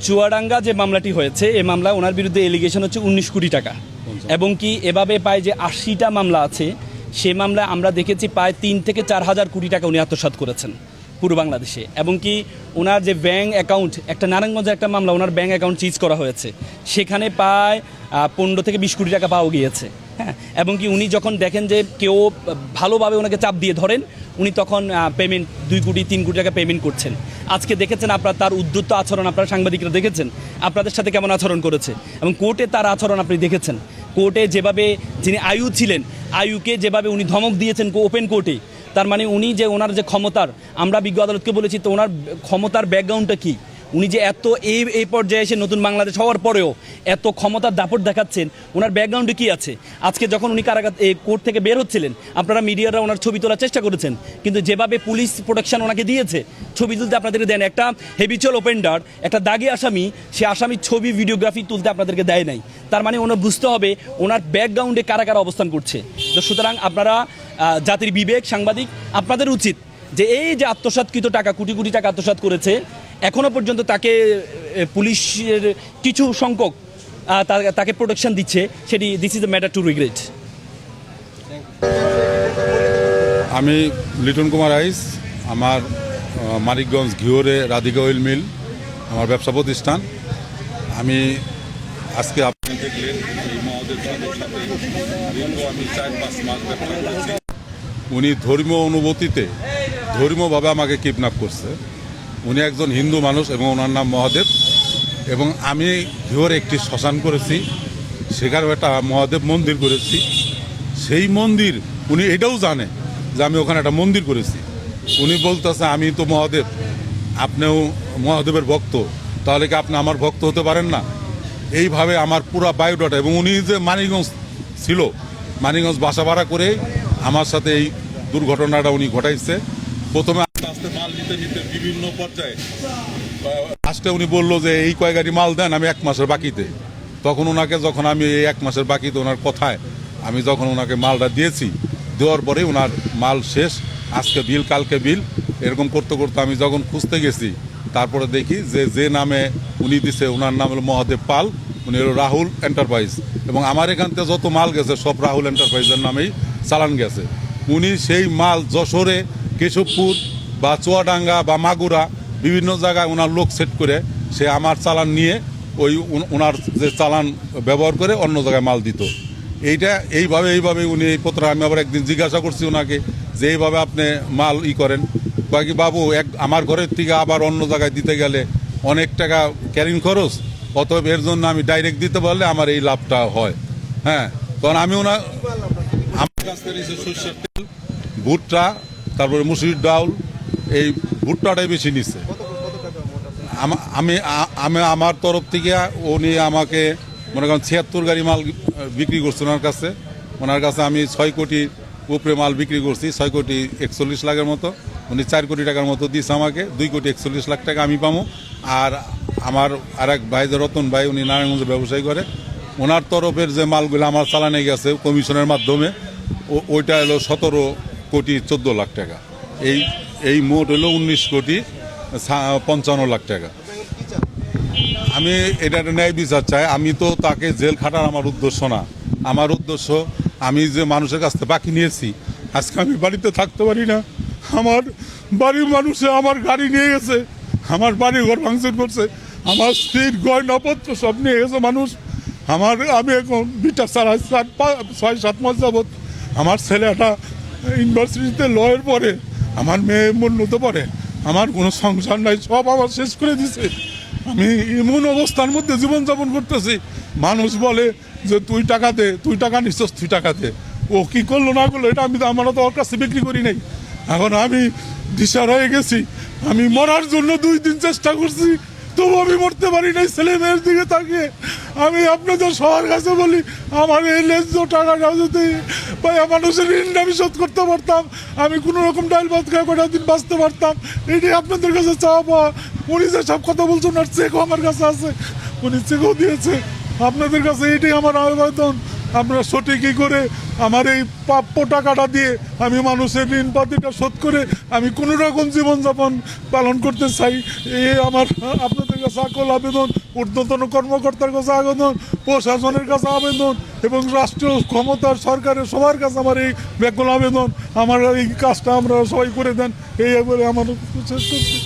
চুয়াডাঙ্গা যে মামলাটি হয়েছে এই মামলা ওনার বিরুদ্ধে এলিগেশন হচ্ছে 19 কোটি টাকা এবং কি এভাবে পায় যে 80টা মামলা আছে সেই মামলায় আমরা দেখেছি প্রায় 3 থেকে 4 হাজার কোটি টাকা উনি আত্মসাৎ করেছেন পুরো বাংলাদেশে এবং কি ওনার যে ব্যাঙ্ক অ্যাকাউন্ট একটা নারায়ণগঞ্জের একটা মামলা ওনার ব্যাঙ্ক অ্যাকাউন্ট সিজ করা হয়েছে সেখানে প্রায় 15 থেকে 20 কোটি টাকা পাওয়া গিয়েছে। হ্যাঁ, এবং কি উনি যখন দেখেন যে কেউ ভালোভাবে ওনাকে চাপ দিয়ে ধরেন উনি তখন পেমেন্ট 2 কোটি 3 কোটি টাকা পেমেন্ট করছেন। আজকে দেখেছেন আপনারা তার উদ্ধৃত আচরণ, আপনারা সাংবাদিকরা দেখেছেন আপনাদের সাথে কেমন আচরণ করেছে এবং কোর্টে তার আচরণ আপনি দেখেছেন। কোর্টে যেভাবে যিনি আয়ু ছিলেন আয়ুকে যেভাবে উনি ধমক দিয়েছেন ওপেন কোর্টে, তার মানে উনি যে ওনার যে ক্ষমতার, আমরা বিজ্ঞ আদালতকে বলেছি তো ওনার ক্ষমতার ব্যাকগ্রাউন্ডটা কী, উনি যে এত এই পর্যায়ে এসে নতুন বাংলাদেশ হওয়ার পরেও এত ক্ষমতার দাপট দেখাচ্ছেন ওনার ব্যাকগ্রাউন্ডে কী আছে। আজকে যখন উনি কারাগার কোর্ট থেকে বের হচ্ছিলেন আপনারা মিডিয়ারা ওনার ছবি তোলার চেষ্টা করেছেন, কিন্তু যেভাবে পুলিশ প্রোটেকশন ওনাকে দিয়েছে ছবি তুলতে আপনাদেরকে দেন, একটা হেবিচুয়াল অফেন্ডার একটা দাগি আসামি, সে আসামির ছবি ভিডিওগ্রাফি তুলতে আপনাদেরকে দেয় নাই। তার মানে ওনার বুঝতে হবে ওনার ব্যাকগ্রাউন্ডে কারা কারা অবস্থান করছে। তো সুতরাং আপনারা জাতির বিবেক সাংবাদিক আপনাদের উচিত যে এই যে আত্মসাৎকৃত টাকা কোটি কোটি টাকা আত্মসাৎ করেছে এখনও পর্যন্ত তাকে পুলিশের কিছু সংখ্যক তাকে প্রোটেকশন দিচ্ছে, সেটি this is the matter to regret. আমি লিটন কুমার আইস, আমার মানিকগঞ্জ ঘিওরে রাধিকা অয়েল মিল আমার ব্যবসা প্রতিষ্ঠান। আমি আজকে আপনি দেখলেন এই মহোদয়ের সাথে আমি 4-5 মাস ব্যবসা করেছি। উনি ধর্মীয় অনুভূতিতে ধর্মীয়ভাবে আমাকে কিডন্যাপ করছে। উনি একজন হিন্দু মানুষ এবং ওনার নাম মহাদেব, এবং আমি ঘিওরে একটি শ্মশান করেছি, সেখানে একটা মহাদেব মন্দির করেছি। সেই মন্দির উনি এটাও জানে যে আমি ওখানে একটা মন্দির করেছি। উনি বলতেছে আমি তো মহাদেব, আপনিও মহাদেবের ভক্ত, তাহলে কি আপনি আমার ভক্ত হতে পারেন না? এইভাবে আমার পুরো বায়োডাটা, এবং উনি যে মানিকগঞ্জ ছিল, মানিকগঞ্জ বাসা ভাড়া করে আমার সাথে এই দুর্ঘটনাটা উনি ঘটাইছে। প্রথমে আস্তে আস্তে মাল নিতে নিতে বিভিন্ন পর্যায়ে লাস্টে উনি বললো যে এই কয় গাড়ি মাল দেন, আমি 1 মাসের বাকিতে। তখন ওনাকে যখন আমি এই 1 মাসের বাকিতে ওনার কথায় আমি যখন ওনাকে মালটা দিয়েছি, দেওয়ার পরে ওনার মাল শেষ, আজকে বিল কালকে বিল, এরকম করতে করতে আমি যখন খুঁজতে গেছি তারপরে দেখি যে নামে উনি দিছে ওনার নাম হলো মহাদেব পাল, উনি হলো রাহুল এন্টারপ্রাইজ, এবং আমার এখান থেকে যত মাল গেছে সব রাহুল এন্টারপ্রাইজের নামেই চালান গেছে। উনি সেই মাল যশোরে, কেশবপুর বা চুয়াডাঙ্গা বা মাগুরা বিভিন্ন জায়গায় ওনার লোক সেট করে সে আমার চালান নিয়ে ওই ওনার যে চালান ব্যবহার করে অন্য জায়গায় মাল দিত। এইভাবে উনি এই পত্র, আমি আবার একদিন জিজ্ঞাসা করছি ওনাকে যে এইভাবে আপনি মাল করেন, বাকি বাবু আমার ঘরের থেকে আবার অন্য জায়গায় দিতে গেলে অনেক টাকা ক্যারিং খরচ, অতএব এর জন্য আমি ডাইরেক্ট দিতে পারলে আমার এই লাভটা হয়। হ্যাঁ, তখন আমি আমার কাছ থেকে সরষের তেল, ভুট্টা, তারপরে মুসুরির ডাউল, এই ভুট্টাটাই বেশি নিচ্ছে। আমি আমার তরফ থেকে উনি আমাকে মনে করেন 76 গাড়ি মাল বিক্রি করছে ওনার কাছে আমি 6 কোটি উপরে মাল বিক্রি করছি, 6 কোটি 41 লাখের মতো। উনি 4 কোটি টাকার মতো দিচ্ছে আমাকে, 2 কোটি 41 লাখ টাকা আমি পাবো। আর আমার আরেক ভাই যে রতন ভাই, উনি নারায়ণগঞ্জে ব্যবসায়ী করে, ওনার তরফের যে মালগুলো আমার চালানে গেছে কমিশনের মাধ্যমে, ওইটা হলো 17 কোটি 14 লাখ টাকা। এই মোট হলো 19 কোটি 55 লাখ টাকা। আমি এটা ন্যায় বিচার চাই। আমি তো তাকে জেল খাটার আমার উদ্দেশ্য না। আমার উদ্দেশ্য, আমি যে মানুষের কাছ থেকে বাকি নিয়েছি, আজকে আমি বাড়িতে থাকতে পারি না। আমার বাড়ির মানুষে আমার গাড়ি নিয়ে গেছে, আমার বাড়ি ঘর ভাঙচুর করছে, আমার স্ত্রীর গয়নাপত্র সব নিয়ে গেছে মানুষ। আমি এখন বিটা 6-7 মাস যাবৎ, আমার ছেলেটা ইউনিভার্সিটিতে লয়ের পরে, আমার মেয়ে উন্নত পড়ে, আমার কোনো সংসার নাই, সব আমার শেষ করে দিছে। আমি এমন অবস্থার মধ্যে জীবনযাপন করতেছি, মানুষ বলে যে তুই টাকা দে, তুই টাকা নিচ্ছস, তুই টাকা দে। ও কি করলো না করলো এটা আমরা তো ওর কাছে বিক্রি করি নাই। এখন আমি দিশার হয়ে গেছি, আমি মরার জন্য 2 দিন চেষ্টা করছি, তবু আমি মরতে পারি নাই। ছেলে মেয়ের দিকে তাকিয়ে আমি আপনাদের সবার কাছে বলি, আমার এই ন্যায্য টাকাটা যদি মানুষের ঋণটা আমি শোধ করতে পারতাম, আমি কোনো রকম ডাল ভাত খায় কটা দিন বাঁচতে পারতাম। এটাই আপনাদের কাছে চাওয়া। উনি যে সব কথা বলছেন ওনার চেকও আমার কাছে আছে, উনি চেকও দিয়েছে আপনাদের কাছে। এটাই আমার আবেদন, আপনারা সঠিকই করে আমার এই প্রাপ্য টাকাটা দিয়ে আমি মানুষের ঋণ পাতিটা শোধ করে আমি কোনো রকম জীবনযাপন পালন করতে চাই। এই আমার আপনাদের কাছে আকল আবেদন, ঊর্ধ্বতন কর্মকর্তার কাছে আবেদন, প্রশাসনের কাছে আবেদন এবং রাষ্ট্রীয় ক্ষমতার সরকারের সবার কাছে আমার এই ব্যাকুল আবেদন, আমার এই কাজটা আমরা সবাই করে দেন, এই বলে আমার শেষ করছি।